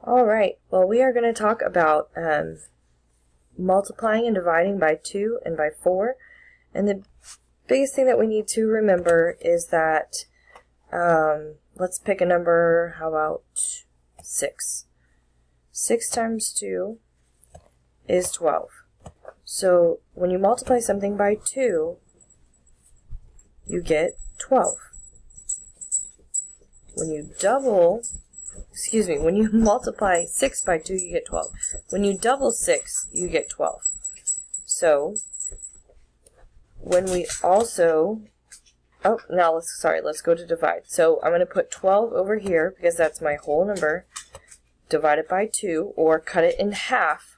Alright, well we are going to talk about multiplying and dividing by 2 and by 4. And the biggest thing that we need to remember is that, let's pick a number, how about 6? 6 times 2 is 12. So when you multiply something by 2, you get 12. When you when you multiply 6 by 2, you get 12. When you double 6, you get 12. So, when we also, let's go to divide. So, I'm going to put 12 over here, because that's my whole number, divided by 2, or cut it in half,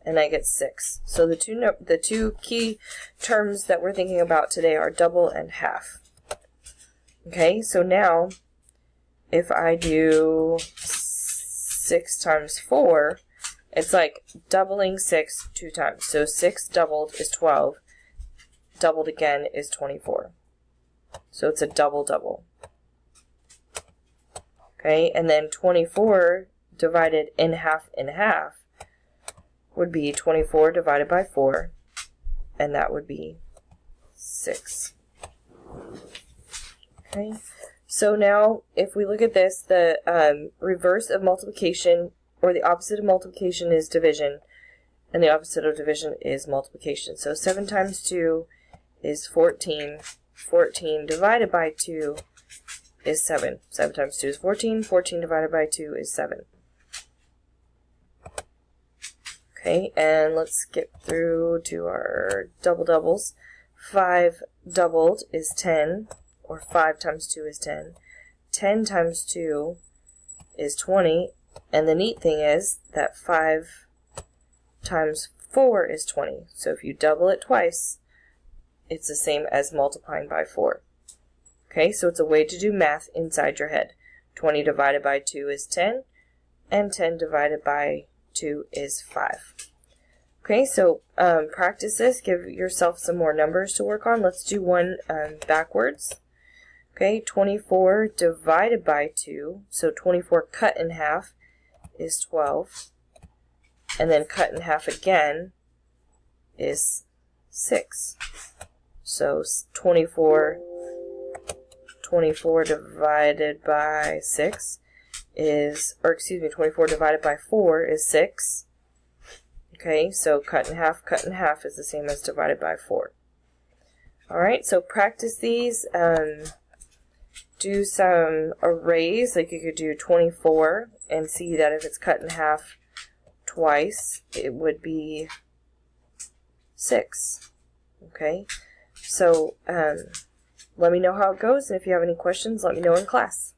and I get 6. So, the two key terms that we're thinking about today are double and half. Okay, so now, if I do 6 times 4, it's like doubling 6 2 times. So 6 doubled is 12. Doubled again is 24. So it's a double-double. Okay, and then 24 divided in half would be 24 divided by 4, and that would be 6. Okay. So now, if we look at this, the reverse of multiplication, or the opposite of multiplication, is division, and the opposite of division is multiplication. So 7 times 2 is 14. 14 divided by 2 is 7. 7 times 2 is 14. 14 divided by 2 is 7. Okay, and let's get through to our double-doubles. 5 doubled is 10. Or 5 times 2 is 10. 10 times 2 is 20. And the neat thing is that 5 times 4 is 20. So if you double it twice, it's the same as multiplying by 4. Okay, so it's a way to do math inside your head. 20 divided by 2 is 10. And 10 divided by 2 is 5. Okay, so practice this. Give yourself some more numbers to work on. Let's do one backwards. Okay, 24 divided by 2, so 24 cut in half is 12, and then cut in half again is 6. So 24 divided by 6 is, 24 divided by 4 is 6. Okay, so cut in half is the same as divided by 4. Alright, so practice these. Do some arrays, like you could do 24 and see that if it's cut in half twice, it would be 6. Okay, so let me know how it goes, and if you have any questions, let me know in class.